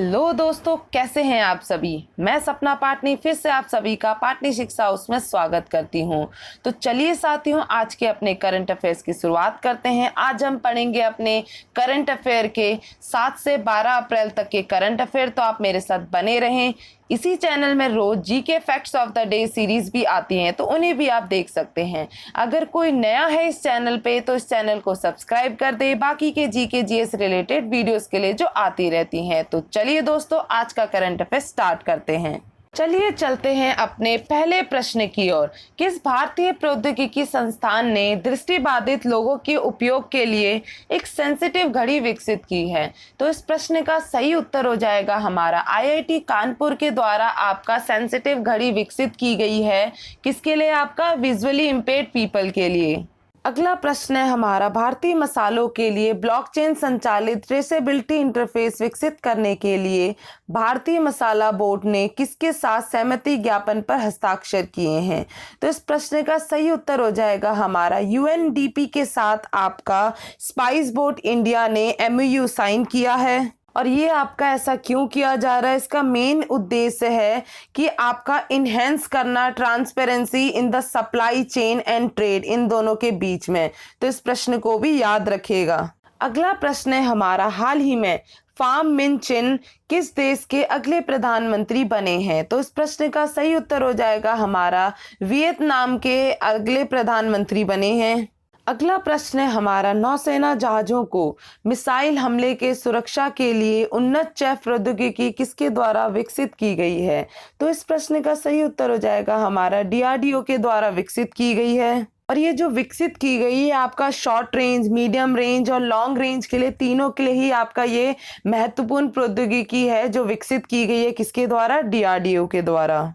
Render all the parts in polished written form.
Hello दोस्तों, कैसे हैं आप सभी। मैं सपना पाटनी फिर से आप सभी का पाटनी शिक्षा हाउस में स्वागत करती हूं। तो चलिए साथियों, आज के अपने करंट अफेयर्स की शुरुआत करते हैं। आज हम पढ़ेंगे अपने करंट अफेयर के 7 से 12 अप्रैल तक के करंट अफेयर। तो आप मेरे साथ बने रहें। इसी चैनल में रोज GK facts of the day series भी आती हैं, तो उन्हें भी आप देख सकते हैं। अगर कोई नया है इस चैनल पे तो इस चैनल को सब्सक्राइब कर दे, बाकी के जीके जीएस रिलेटेड वीडियोस के लिए जो आती रहती हैं। तो चलिए दोस्तों, आज का करंट अफेयर स्टार्ट करते हैं। चलिए चलते हैं अपने पहले प्रश्न की ओर। किस भारतीय प्रौद्योगिकी संस्थान ने दृष्टिबाधित लोगों के उपयोग के लिए एक सेंसिटिव घड़ी विकसित की है? तो इस प्रश्न का सही उत्तर हो जाएगा हमारा आईआईटी कानपुर के द्वारा आपका सेंसिटिव घड़ी विकसित की गई है। किसके लिए? आपका विजुअली इम्पेयर्ड पीपल के लिए। अगला प्रश्न है हमारा, भारतीय मसालों के लिए ब्लॉकचेन संचालित ट्रेसेबिलिटी इंटरफेस विकसित करने के लिए भारतीय मसाला बोर्ड ने किसके साथ सहमति ज्ञापन पर हस्ताक्षर किए हैं? तो इस प्रश्न का सही उत्तर हो जाएगा हमारा यूएनडीपी के साथ आपका स्पाइस बोर्ड इंडिया ने एमओयू साइन किया है। और ये आपका ऐसा क्यों किया जा रहा है? इसका मेन उद्देश्य है कि आपका इनहेंस करना transparency in the supply chain and trade, इन दोनों के बीच में। तो इस प्रश्न को भी याद रखिएगा। अगला प्रश्न है हमारा, हाल ही में फाम मिन चिन किस देश के अगले प्रधानमंत्री बने हैं? तो इस प्रश्न का सही उत्तर हो जाएगा हमारा वियतनाम के अगले प्रधानमंत्री बने हैं। अगला प्रश्न है हमारा, नौसेना जहाजों को मिसाइल हमले के सुरक्षा के लिए उन्नत चैफ प्रौद्योगिकी किसके द्वारा विकसित की गई है? तो इस प्रश्न का सही उत्तर हो जाएगा हमारा डीआरडीओ के द्वारा विकसित की गई है। और ये जो विकसित की गई है आपका शॉर्ट रेंज, मीडियम रेंज और लॉन्ग रेंज के लिए, तीनों के लिए ही आपका ये महत्वपूर्ण प्रौद्योगिकी है जो विकसित की गई है। किसके द्वारा? डीआरडीओ के द्वारा।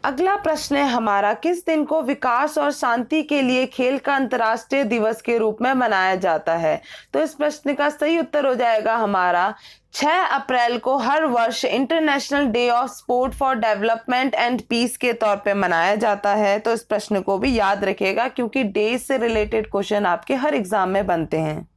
अगला प्रश्न है हमारा, किस दिन को विकास और शांति के लिए खेल का अंतर्राष्ट्रीय दिवस के रूप में मनाया जाता है? तो इस प्रश्न का सही उत्तर हो जाएगा हमारा 6 अप्रैल को हर वर्ष International Day of Sport for Development and Peace के तौर पे मनाया जाता है। तो इस प्रश्न को भी याद रखिएगा क्योंकि डे से रिलेटेड क्वेश्चन आपके हर एग्जाम में बनते हैं।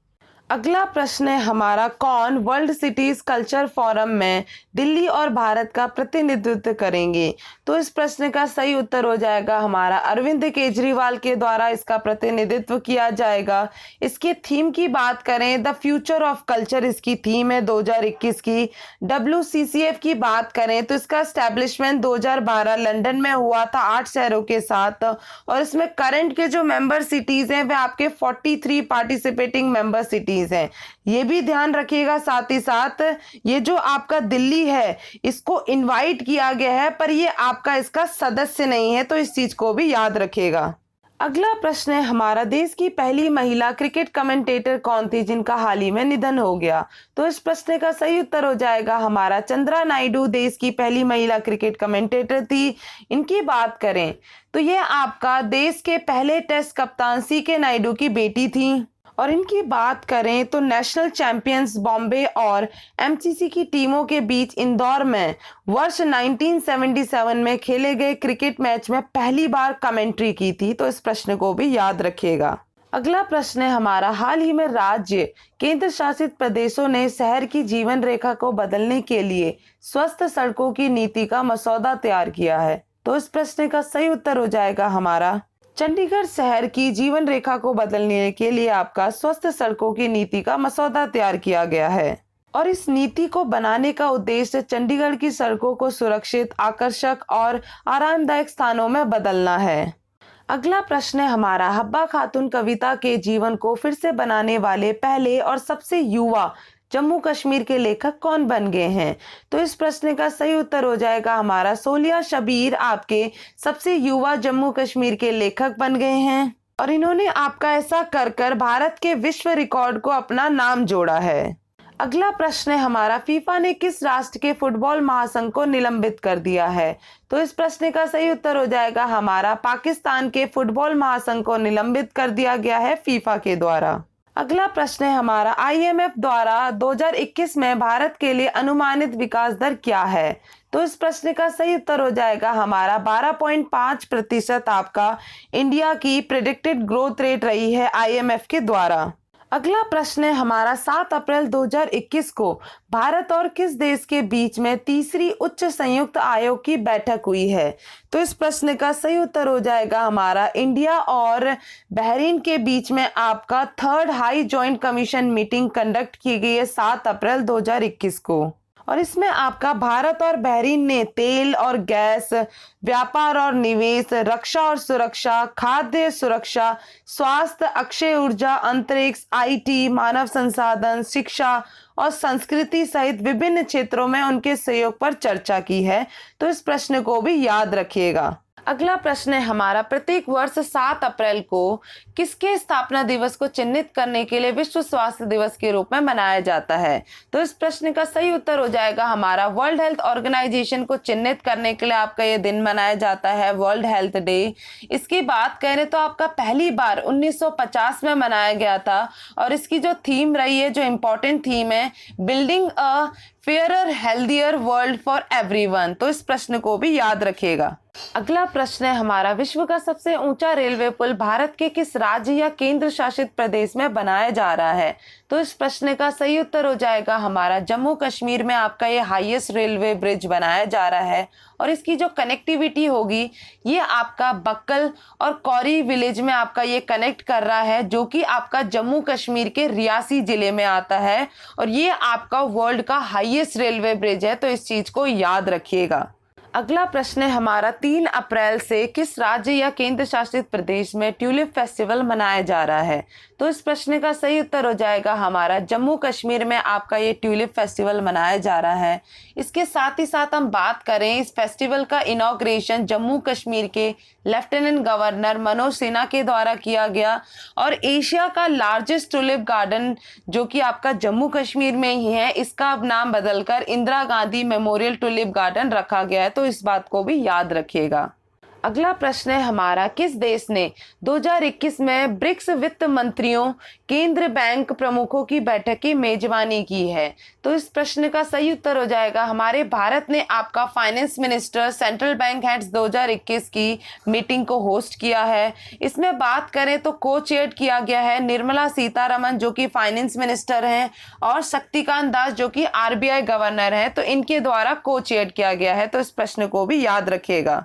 अगला प्रश्न है हमारा, कौन वर्ल्ड सिटीज कल्चर फोरम में दिल्ली और भारत का प्रतिनिधित्व करेंगे? तो इस प्रश्न का सही उत्तर हो जाएगा हमारा अरविंद केजरीवाल के द्वारा इसका प्रतिनिधित्व किया जाएगा। इसके थीम की बात करें, द फ्यूचर ऑफ कल्चर इसकी थीम है 2021 की। WCCF की बात करें तो इसका एस्टेब्लिशमेंट 2012 लंदन में हुआ था 8 शहरों के साथ। और इसमें करंट के जो मेंबर सिटीज हैं वे आपके 43 पार्टिसिपेटिंग मेंबर सिटीज हैं। ये भी ध्यान रखिएगा। साथ ही साथ ये जो आपका दिल्ली है इसको इनवाइट किया गया है, पर ये आपका इसका सदस्य नहीं है, तो इस चीज को भी याद रखिएगा। अगला प्रश्न है हमारा, देश की पहली महिला क्रिकेट कमेंटेटर कौन थी जिनका हाल ही में निधन हो गया? तो इस प्रश्न का सही उत्तर हो जाएगा हमारा चंद्रा नायडू देश की पहली महिला क्रिकेट कमेंटेटर थी। इनकी बात करें तो ये आपका देश के पहले टेस्ट कप्तान CK नायडू की बेटी थी। और इनकी बात करें तो नेशनल चैंपियंस बॉम्बे और MCC की टीमों के बीच इंदौर में वर्ष 1977 में खेले गए क्रिकेट मैच में पहली बार कमेंट्री की थी। तो इस प्रश्न को भी याद रखिएगा। अगला प्रश्न है हमारा, हाल ही में राज्य केंद्र शासित प्रदेशों ने शहर की जीवन रेखा को बदलने के लिए स्वस्थ सड़कों की नीति का मसौदा तैयार किया है। तो इस प्रश्न का सही उत्तर हो जाएगा हमारा चंडीगढ़ शहर की जीवन रेखा को बदलने के लिए आपका स्वस्थ सड़कों की नीति का मसौदा तैयार किया गया है। और इस नीति को बनाने का उद्देश्य चंडीगढ़ की सड़कों को सुरक्षित, आकर्षक और आरामदायक स्थानों में बदलना है। अगला प्रश्न है हमारा, हब्बा खातून कविता के जीवन को फिर से बनाने वाले पहले और सबसे युवा जम्मू कश्मीर के लेखक कौन बन गए हैं? तो इस प्रश्न का सही उत्तर हो जाएगा हमारा सोलिया शबीर आपके सबसे युवा जम्मू कश्मीर के लेखक बन गए हैं। और इन्होंने आपका ऐसा कर कर भारत के विश्व रिकॉर्ड को अपना नाम जोड़ा है। अगला प्रश्न है हमारा, फीफा ने किस राष्ट्र के फुटबॉल महासंघ को निलंबित कर दिया है? तो इस प्रश्न का सही उत्तर हो जाएगा हमारा पाकिस्तान के फुटबॉल महासंघ को निलंबित कर दिया गया है फीफा के द्वारा। अगला प्रश्न है हमारा, IMF द्वारा 2021 में भारत के लिए अनुमानित विकास दर क्या है? तो इस प्रश्न का सही उत्तर हो जाएगा हमारा 12.5% आपका इंडिया की प्रेडिक्टेड ग्रोथ रेट रही है IMF के द्वारा। अगला प्रश्न है हमारा 7 अप्रैल 2021 को भारत और किस देश के बीच में तीसरी उच्च संयुक्त आयोग की बैठक हुई है? तो इस प्रश्न का सही उत्तर हो जाएगा हमारा इंडिया और बहरीन के बीच में आपका third high joint commission meeting conduct की गई है 7 अप्रैल 2021 को। और इसमें आपका भारत और बहरीन ने तेल और गैस, व्यापार और निवेश, रक्षा और सुरक्षा, खाद्य सुरक्षा, स्वास्थ्य, अक्षय ऊर्जा, अंतरिक्ष, आईटी, मानव संसाधन, शिक्षा और संस्कृति सहित विभिन्न क्षेत्रों में उनके सहयोग पर चर्चा की है। तो इस प्रश्न को भी याद रखिएगा। अगला प्रश्न है हमारा प्रत्येक वर्ष 7 अप्रैल को किसके स्थापना दिवस को चिन्हित करने के लिए विश्व स्वास्थ्य दिवस के रूप में मनाया जाता है? तो इस प्रश्न का सही उत्तर हो जाएगा हमारा वर्ल्ड हेल्थ ऑर्गेनाइजेशन को चिन्हित करने के लिए आपका ये दिन मनाया जाता है, वर्ल्ड हेल्थ डे। इसकी बात करें तो आपका पहली बार 1950 में मनाया गया था और इसकी जो थीम रही है, जो इम्पोर्टेंट थीम है, building a fairer healthier world for everyone. तो इस प्रश्न को भी याद रखिएगा। अगला प्रश्न है हमारा विश्व का सबसे ऊंचा रेलवे पुल भारत के किस राज्य या केंद्र शासित प्रदेश में बनाया जा रहा है? तो इस प्रश्न का सही उत्तर हो जाएगा हमारा जम्मू कश्मीर में आपका ये हाईएस्ट रेलवे ब्रिज बनाया जा रहा है और इसकी जो कनेक्टिविटी होगी ये आपका बक्कल और कौरी विलेज में आपका ये कनेक्ट कर रहा है, जो कि आपका जम्मू कश्मीर के रियासी जिले में आता है और ये आपका वर्ल्ड का हाईएस्ट रेलवे ब्रिज है। तो इस चीज को याद रखिएगा। अगला प्रश्न है हमारा 3 अप्रैल से किस राज्य या केंद्र शासित प्रदेश में ट्यूलिप फेस्टिवल मनाया जा रहा है? तो इस प्रश्न का सही उत्तर हो जाएगा हमारा जम्मू कश्मीर में आपका ये ट्यूलिप फेस्टिवल मनाया जा रहा है। इसके साथ ही साथ हम बात करें, इस फेस्टिवल का इनॉग्रेशन जम्मू कश्मीर के लेफ्टिनेंट गवर्नर मनोज सिन्हा के द्वारा किया गया और एशिया का लार्जेस्ट ट्यूलिप गार्डन जो कि आपका जम्मू कश्मीर में ही है, इसका अब नाम बदलकर Indira Gandhi memorial tulip garden रखा गया है। तो इस बात को भी याद रखिएगा। अगला प्रश्न है हमारा किस देश ने 2021 में ब्रिक्स वित्त मंत्रियों, केंद्र बैंक प्रमुखों की बैठक की मेजबानी की है? तो इस प्रश्न का सही उत्तर हो जाएगा हमारे भारत ने आपका finance minister, central bank heads 2021 की मीटिंग को होस्ट किया है। इसमें बात करें तो को चेयर किया गया है निर्मला सीतारमन जो कि फाइनेंस मिनिस्टर हैं और शक्तिकांत दास जो कि आरबीआई गवर्नर हैं। तो इनके द्वारा को चेयर किया गया है। तो इस प्रश्न को भी याद रखिएगा।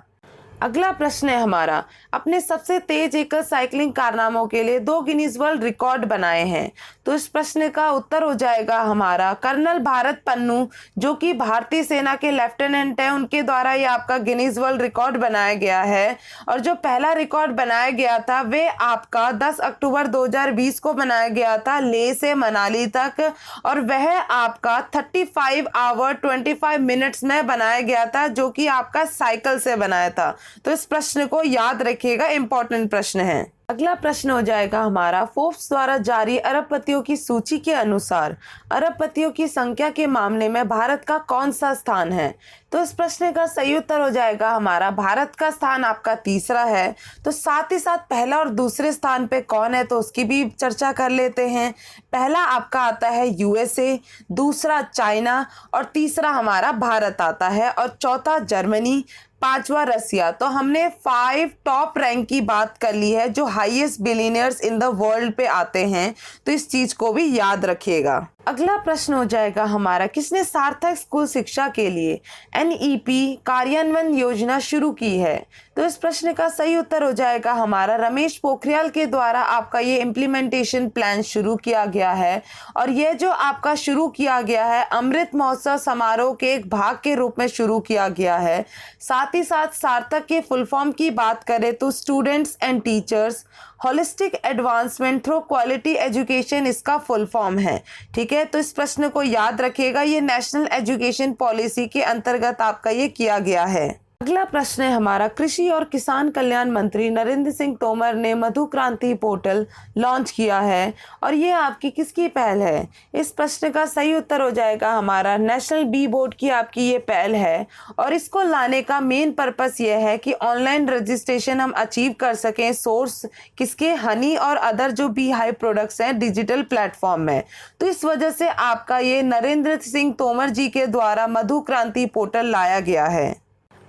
अगला प्रश्न है हमारा अपने सबसे तेज एकल साइकिलिंग कारनामों के लिए 2 गिनीज वर्ल्ड रिकॉर्ड बनाए हैं। तो इस प्रश्न का उत्तर हो जाएगा हमारा कर्नल भारत पन्नू जो कि भारतीय सेना के लेफ्टिनेंट हैं, उनके द्वारा ये आपका गिनीज वर्ल्ड रिकॉर्ड बनाया गया है। और जो पहला रिकॉर्ड बनाया गया था वे आपका 10 अक्टूबर 2020 को बनाया गया था लेह से मनाली तक और वह आपका 35 आवर 25 मिनट्स में बनाया गया था, जो कि आपका साइकिल से बनाया था। तो इस प्रश्न को याद रखिएगा, इंपॉर्टेंट प्रश्न है। अगला प्रश्न हो जाएगा हमारा फोर्ब्स द्वारा जारी अरबपतियों की सूची के अनुसार अरबपतियों की संख्या के मामले में भारत का कौन सा स्थान है? तो इस प्रश्न का सही उत्तर हो जाएगा हमारा भारत का स्थान आपका तीसरा है। तो साथ ही साथ पहला और दूसरे स्थान पे कौन है तो उसकी भी चर्चा कर लेते हैं। पहला आपका आता है यूएसए, दूसरा चाइना और तीसरा हमारा भारत आता है और चौथा जर्मनी, पांचवा रसिया। तो हमने 5 टॉप रैंक की बात कर ली है जो highest billionaires in the world पे आते हैं। तो इस चीज को भी याद रखिएगा। अगला प्रश्न हो जाएगा हमारा किसने सार्थक स्कूल शिक्षा के लिए एनईपी कार्यान्वयन योजना शुरू की है? तो इस प्रश्न का सही उत्तर हो जाएगा हमारा रमेश पोखरियाल के द्वारा आपका ये इम्प्लीमेंटेशन प्लान शुरू किया गया है। और ये जो आपका शुरू किया गया है अमृत महोत्सव समारोह के एक भाग के रूप में शुरू किया गया है। साथ ही साथ सार्थक के फुल फॉर्म की बात करें तो students and teachers holistic advancement through quality education इसका फुल फॉर्म है। ठीक है, तो इस प्रश्न को याद रखिएगा, ये नेशनल एजुकेशन पॉलिसी के अंतर्गत आपका ये किया गया है। अगला प्रश्न है हमारा कृषि और किसान कल्याण मंत्री नरेंद्र सिंह तोमर ने मधु क्रांति पोर्टल लॉन्च किया है और ये आपकी किसकी पहल है? इस प्रश्न का सही उत्तर हो जाएगा हमारा नेशनल बी बोर्ड की आपकी ये पहल है। और इसको लाने का मेन पर्पस ये है कि ऑनलाइन रजिस्ट्रेशन हम अचीव कर सकें सोर्स किसके हनी और अदर जो बी हाई प्रोडक्ट्स हैं डिजिटल प्लेटफॉर्म में। तो इस वजह से आपका ये नरेंद्र सिंह तोमर जी के द्वारा मधु क्रांति पोर्टल लाया गया है।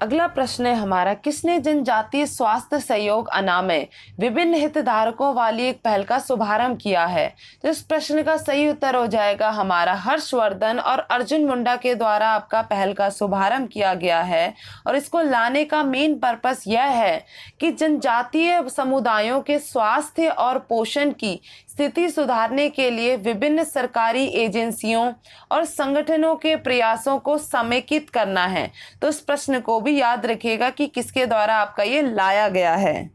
अगला प्रश्न है हमारा, किसने जनजातीय स्वास्थ्य सहयोग अनामय विभिन्न हितधारकों वाली एक पहल का शुभारंभ किया है? तो इस प्रश्न का सही उत्तर हो जाएगा हमारा हर्षवर्धन और अर्जुन मुंडा के द्वारा आपका पहल का शुभारंभ किया गया है। और इसको लाने का मेन पर्पस यह है कि जनजातीय समुदायों के स्वास्थ्य और पोषण की स्थिति सुधारने के लिए विभिन्न सरकारी एजेंसियों और संगठनों के प्रयासों को समेकित करना है। तो इस प्रश्न को भी याद रखिएगा कि किसके द्वारा आपका ये लाया गया है।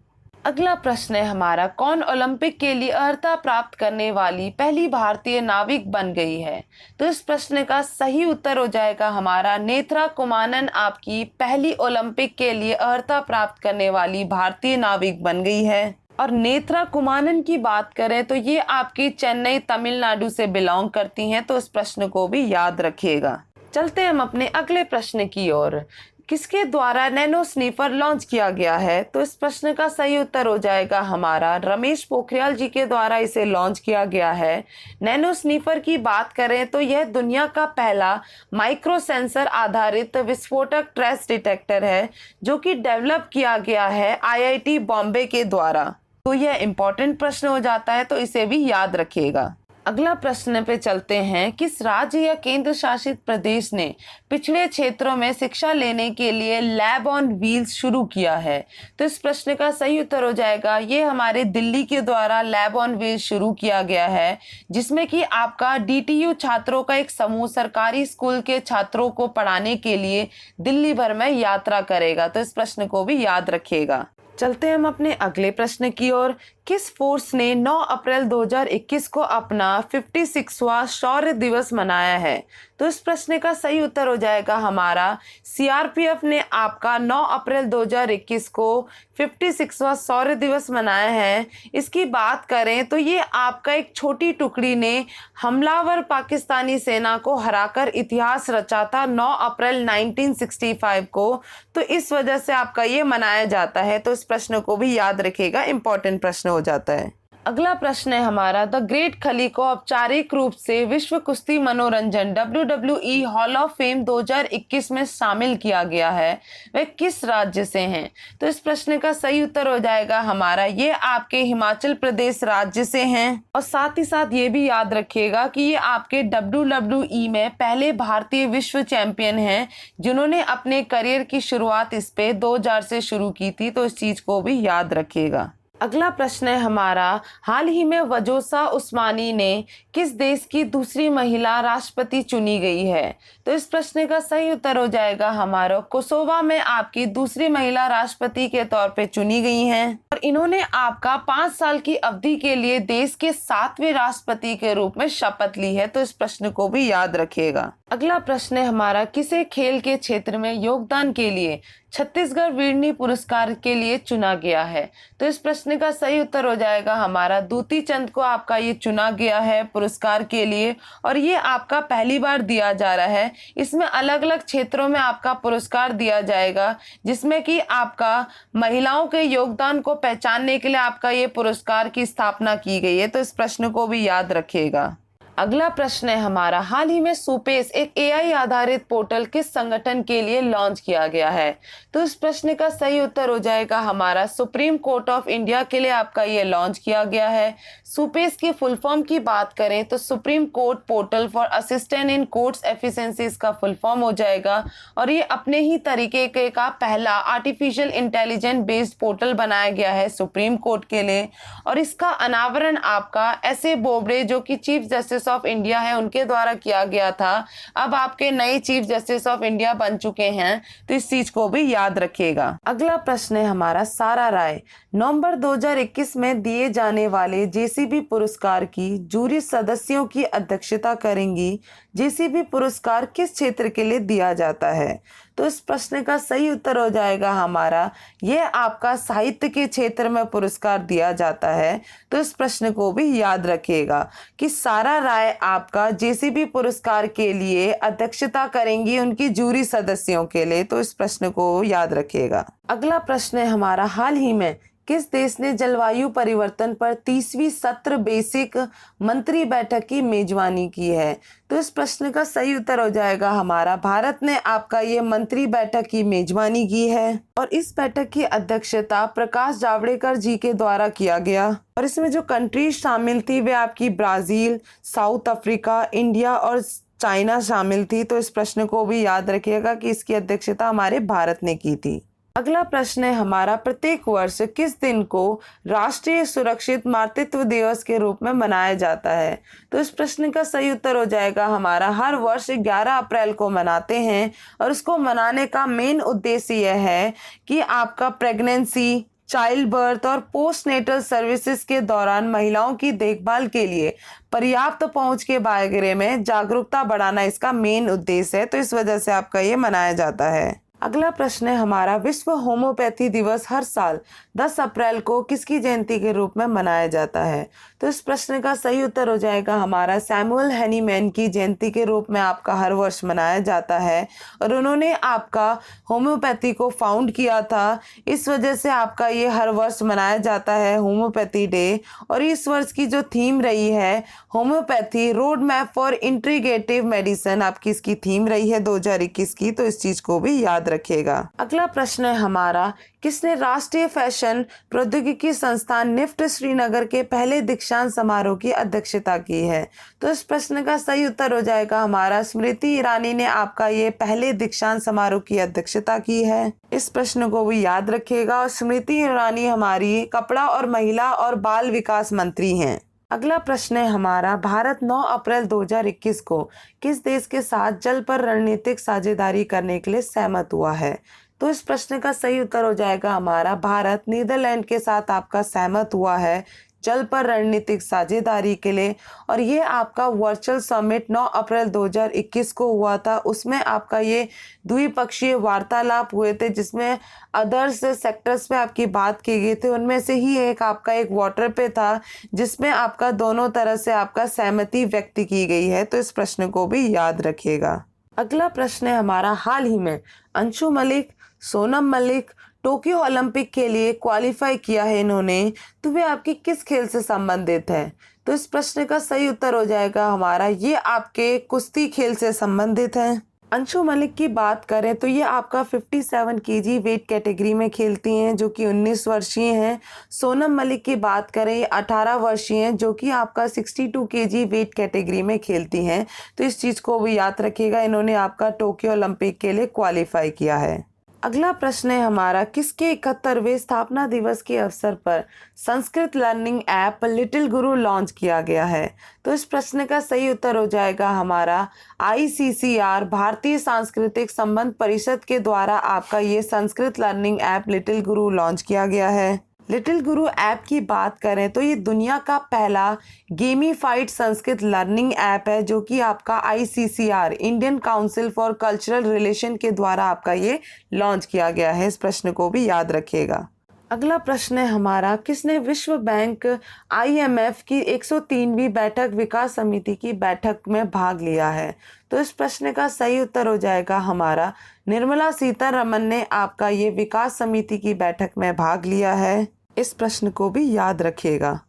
अगला प्रश्न है हमारा, कौन ओलंपिक के लिए अर्हता प्राप्त करने वाली पहली भारतीय नाविक बन गई है? तो इस प्रश्न का सही उत्तर हो जाएगा हमारा नेत्रा कुमानन आपकी पहली ओलंपिक के लिए अर्हता प्राप्त करने वाली भारतीय नाविक बन गई है। और नेत्रा कुमानन की बात करें तो ये आपकी चेन्नई तमिलनाडु से बिलोंग करती हैं। तो इस प्रश्न को भी याद रखिएगा। चलते हैं हम अपने अगले प्रश्न की ओर। किसके द्वारा नैनो स्नीफर लॉन्च किया गया है? तो इस प्रश्न का सही उत्तर हो जाएगा हमारा रमेश पोखरियाल जी के द्वारा इसे लॉन्च किया गया है। नैनो स्नीफर की बात करें तो यह दुनिया का पहला माइक्रो सेंसर आधारित विस्फोटक ट्रेस डिटेक्टर है जो कि डेवलप किया गया है IIT बॉम्बे के द्वारा। तो यह इंपॉर्टेंट प्रश्न हो जाता है, तो इसे भी याद रखिएगा। अगला प्रश्न पे चलते हैं, किस राज्य या केंद्र शासित प्रदेश ने पिछड़े क्षेत्रों में शिक्षा लेने के लिए लैब ऑन व्हील्स शुरू किया है? तो इस प्रश्न का सही उत्तर हो जाएगा ये हमारे दिल्ली के द्वारा लैब ऑन व्हील्स शुरू किया गया है, जिसमें कि आपका DTU छात्रों का एक समूह सरकारी स्कूल के छात्रों को पढ़ाने के लिए दिल्ली भर में यात्रा करेगा। तो इस प्रश्न को भी याद रखिएगा। चलते हैं हम अपने अगले प्रश्न की ओर। किस फोर्स ने 9 अप्रैल 2021 को अपना 56वां शौर्य दिवस मनाया है? तो इस प्रश्न का सही उत्तर हो जाएगा हमारा CRPF ने आपका 9 अप्रैल 2021 को 56वां शौर्य दिवस मनाया है। इसकी बात करें तो ये आपका एक छोटी टुकड़ी ने हमलावर पाकिस्तानी सेना को हराकर इतिहास रचा था 9 अप्रैल 1965 को। तो इस वजह से आपका ये मनाया जाता है। तो इस प्रश्न को भी याद रखिएगा, इंपॉर्टेंट प्रश्न हो जाता है। अगला प्रश्न है हमारा, द ग्रेट खली को औपचारिक रूप से विश्व कुश्ती मनोरंजन WWE हॉल ऑफ फेम 2021 में शामिल किया गया है, वे किस राज्य से हैं? तो इस प्रश्न का सही उत्तर हो जाएगा हमारा ये आपके हिमाचल प्रदेश राज्य से हैं। और साथ ही साथ ये भी याद रखिएगा कि ये आपके WWE में पहले भारतीय विश्व चैंपियन हैं जिन्होंने अपने करियर की शुरुआत इस पे 2000 से शुरू की थी। तो इस चीज को भी याद रखिएगा। अगला प्रश्न है हमारा, हाल ही में वजोसा उस्मानी ने किस देश की दूसरी महिला राष्ट्रपति चुनी गई है? तो इस प्रश्न का सही उत्तर हो जाएगा हमारा कोसोवा में आपकी दूसरी महिला राष्ट्रपति के तौर पे चुनी गई हैं। और इन्होंने आपका 5 साल की अवधि के लिए देश के 7वें राष्ट्रपति के रूप में शपथ ली है। तो इस प्रश्न को भी याद रखिएगा। अगला प्रश्न है हमारा, किसे खेल के क्षेत्र में योगदान के लिए छत्तीसगढ़ वीरनी पुरस्कार के लिए चुना गया है? तो इस प्रश्न का सही उत्तर हो जाएगा हमारा दूती चंद को आपका ये चुना गया है पुरस्कार के लिए। और ये आपका पहली बार दिया जा रहा है। इसमें अलग अलग क्षेत्रों में आपका पुरस्कार दिया जाएगा, जिसमें कि आपका महिलाओं के योगदान को पहचानने के लिए आपका ये पुरस्कार की स्थापना की गई है। तो इस प्रश्न को भी याद रखिएगा। अगला प्रश्न है हमारा, हाल ही में सुपेस एक AI आधारित पोर्टल किस संगठन के लिए लॉन्च किया गया है? तो इस प्रश्न का सही उत्तर हो जाएगा हमारा सुप्रीम कोर्ट ऑफ इंडिया के लिए आपका ये लॉन्च किया गया है। सुपेस की फुल फॉर्म की बात करें तो supreme court portal for assistant in courts efficiency इसका फुल फॉर्म हो जाएगा। और ये अपने ही तरीके के का पहला आर्टिफिशियल इंटेलिजेंस बेस्ड पोर्टल बनाया गया है सुप्रीम कोर्ट के लिए। और इसका अनावरण आपका S.A. बोबडे जो कि चीफ जस्टिस ऑफ इंडिया है उनके द्वारा किया गया था। अब आपके नए चीफ जस्टिस ऑफ इंडिया बन चुके हैं। तो इस चीज को भी याद रखिएगा। अगला प्रश्न है हमारा, सारा राय नवंबर 2021 में दिए जाने वाले JCB पुरस्कार की जूरी सदस्यों की अध्यक्षता करेंगी। JCB पुरस्कार किस क्षेत्र के लिए दिया जाता है? तो इस प्रश्न का सही उत्तर हो जाएगा हमारा यह आपका साहित्य के क्षेत्र में पुरस्कार दिया जाता है। तो इस प्रश्न को भी याद रखिएगा कि सारा राय आपका JCB पुरस्कार के लिए अध्यक्षता करेंगी उनकी जूरी सदस्यों के लिए। तो इस प्रश्न को याद रखिएगा। अगला प्रश्न है हमारा, हाल ही में किस देश ने जलवायु परिवर्तन पर 30वीं सत्र बेसिक मंत्री बैठक की मेजबानी की है? तो इस प्रश्न का सही उत्तर हो जाएगा हमारा भारत ने आपका ये मंत्री बैठक की मेजबानी की है। और इस बैठक की अध्यक्षता प्रकाश जावड़ेकर जी के द्वारा किया गया। और इसमें जो कंट्रीज शामिल थी वे आपकी ब्राजील, साउथ अफ्रीका, इंडिया और चाइना शामिल थी। तो इस प्रश्न को भी याद रखिएगा कि इसकी अध्यक्षता हमारे भारत ने की थी। अगला प्रश्न है हमारा, प्रत्येक वर्ष किस दिन को राष्ट्रीय सुरक्षित मातृत्व दिवस के रूप में मनाया जाता है? तो इस प्रश्न का सही उत्तर हो जाएगा हमारा हर वर्ष 11 अप्रैल को मनाते हैं। और उसको मनाने का मेन उद्देश्य यह है कि आपका प्रेगनेंसी, चाइल्ड बर्थ और पोस्टनेटल सर्विसेज के दौरान महिलाओं की देखभाल के लिए पर्याप्त पहुंच के बारे में जागरूकता बढ़ाना इसका मेन उद्देश्य है। तो इस वजह से आपका ये मनाया जाता है। अगला प्रश्न है हमारा, विश्व होम्योपैथी दिवस हर साल 10 अप्रैल को किसकी जयंती के रूप में मनाया जाता है? तो इस प्रश्न का सही उत्तर हो जाएगा हमारा सैमुअल हैनीमैन की जयंती के रूप में आपका हर वर्ष मनाया जाता है। और उन्होंने आपका होम्योपैथी को फाउंड किया था, इस वजह से आपका ये हर वर्ष मनाया जाता है होम्योपैथी डे। और इस वर्ष की जो थीम रही है homeopathy road map for integrative medicine, आपकी इसकी थीम रही है 2021 की। तो इस चीज को भी याद रखिएगा। अगला प्रश्न है हमारा, किसने राष्ट्रीय फैशन प्रौद्योगिकी संस्थान निफ्ट श्रीनगर के पहले दीक्षांत समारोह की अध्यक्षता की है? तो इस प्रश्न का सही उत्तर हो जाएगा हमारा स्मृति ईरानी ने आपका ये पहले दीक्षांत समारोह की अध्यक्षता की है। इस प्रश्न को भी याद रखिएगा। और स्मृति ईरानी हमारी कपड़ा और महिला और बाल विकास मंत्री हैं। अगला प्रश्न है हमारा, भारत 9 अप्रैल 2021 को किस देश के साथ जल पर रणनीतिक साझेदारी करने के लिए सहमत हुआ है? तो इस प्रश्न का सही उत्तर हो जाएगा हमारा भारत नीदरलैंड के साथ आपका सहमत हुआ है जल पर रणनीतिक साझेदारी के लिए। और ये आपका वर्चुअल समिट 9 अप्रैल 2021 को हुआ था। उसमें आपका ये द्विपक्षीय वार्तालाप हुए थे जिसमें अदर्स सेक्टर्स पे आपकी बात की गई थी। उनमें से ही एक आपका एक वाटर पे था जिसमें आपका दोनों तरह से आपका सहमति व्यक्त की गई है। तो इस प्रश्न को भी याद रखिएगा। अगला प्रश्न है हमारा, हाल ही में अंशु मलिक, सोनम मलिक टोक्यो ओलंपिक के लिए क्वालिफाई किया है इन्होंने, तो वे आपकी किस खेल से संबंधित है? तो इस प्रश्न का सही उत्तर हो जाएगा हमारा ये आपके कुश्ती खेल से संबंधित है। अंशु मलिक की बात करें तो ये आपका 57 केजी वेट कैटेगरी में खेलती हैं जो कि 19 वर्षीय हैं। सोनम मलिक की बात करें ये 18 वर्षीय हैं जो कि आपका 62 केजी वेट कैटेगरी में खेलती हैं। तो इस चीज़ को भी याद रखिएगा, इन्होंने आपका टोक्यो ओलंपिक के लिए क्वालिफाई किया है। अगला प्रश्न है हमारा, किसके 71वें स्थापना दिवस के अवसर पर संस्कृत लर्निंग ऐप लिटिल गुरु लॉन्च किया गया है? तो इस प्रश्न का सही उत्तर हो जाएगा हमारा ICCR भारतीय सांस्कृतिक संबंध परिषद के द्वारा आपका ये संस्कृत लर्निंग ऐप लिटिल गुरु लॉन्च किया गया है। लिटिल गुरु ऐप की बात करें तो ये दुनिया का पहला गेमीफाइड संस्कृत लर्निंग ऐप है जो कि आपका ICCR Indian council for cultural relation के द्वारा आपका ये लॉन्च किया गया है। इस प्रश्न को भी याद रखिएगा। अगला प्रश्न है हमारा, किसने विश्व बैंक IMF की 103वीं बैठक विकास समिति की बैठक में भाग लिया है? तो इस प्रश्न का सही उत्तर हो जाएगा हमारा निर्मला सीतारमन ने आपका ये विकास समिति की बैठक में भाग लिया है। इस प्रश्न को भी याद रखिएगा।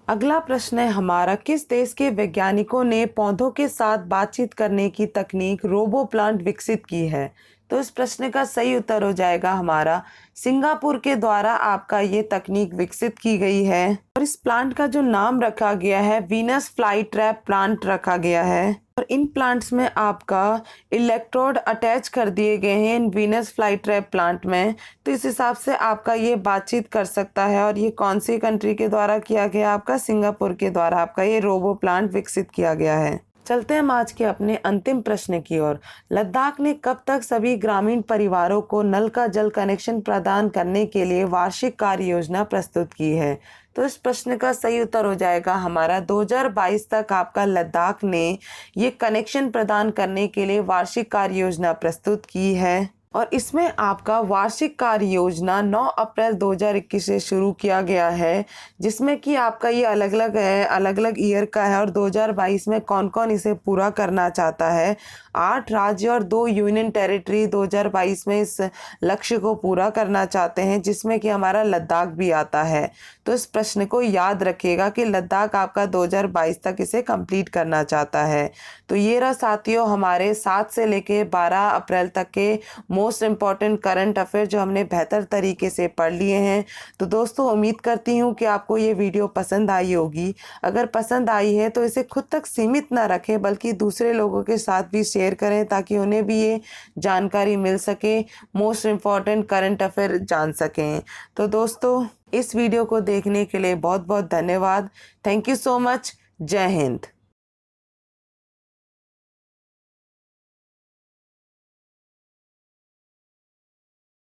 अगला प्रश्न है हमारा, किस देश के वैज्ञानिकों ने पौधों के साथ बातचीत करने की तकनीक रोबो प्लांट विकसित की है? तो इस प्रश्न का सही उत्तर हो जाएगा हमारा सिंगापुर के द्वारा आपका ये तकनीक विकसित की गई है। और इस प्लांट का जो नाम रखा गया है वीनस फ्लाई ट्रैप प्लांट रखा गया है। और इन प्लांट्स में आपका इलेक्ट्रोड अटैच कर दिए गए हैं इन वीनस फ्लाई ट्रैप प्लांट में। तो इस हिसाब से आपका ये बातचीत कर सकता है। और ये कौन सी कंट्री के द्वारा किया गया? आपका सिंगापुर के द्वारा आपका ये रोबो प्लांट विकसित किया गया है। चलते हैं आज के अपने अंतिम प्रश्न की ओर। लद्दाख ने कब तक सभी ग्रामीण परिवारों को नल का जल कनेक्शन प्रदान करने के लिए वार्षिक कार्य योजना प्रस्तुत की है? तो इस प्रश्न का सही उत्तर हो जाएगा हमारा 2022 तक आपका लद्दाख ने ये कनेक्शन प्रदान करने के लिए वार्षिक कार्य योजना प्रस्तुत की है। और इसमें आपका वार्षिक कार्य योजना 9 अप्रैल 2021 से शुरू किया गया है, जिसमें कि आपका ये अलग अलग है, अलग अलग ईयर का है और 2022 में कौन कौन इसे पूरा करना चाहता है। 8 राज्य और 2 यूनियन टेरिटरी 2022 में इस लक्ष्य को पूरा करना चाहते हैं, जिसमें कि हमारा लद्दाख भी आता है। तो इस प्रश्न को याद रखिएगा कि लद्दाख आपका 2022 तक इसे कंप्लीट करना चाहता है। तो ये रहा साथियों हमारे 7 से लेके 12 अप्रैल तक के मोस्ट इम्पॉर्टेंट करंट अफेयर जो हमने बेहतर तरीके से पढ़ लिए हैं। तो दोस्तों उम्मीद करती हूँ कि आपको ये वीडियो पसंद आई होगी। अगर पसंद आई है तो इसे खुद तक सीमित ना रखें, बल्कि दूसरे लोगों के साथ भी शेयर करें ताकि उन्हें भी ये जानकारी मिल सके, मोस्ट इम्पॉर्टेंट करंट अफेयर जान सकें। तो दोस्तों इस वीडियो को देखने के लिए बहुत बहुत धन्यवाद। Thank you so much. जय हिंद।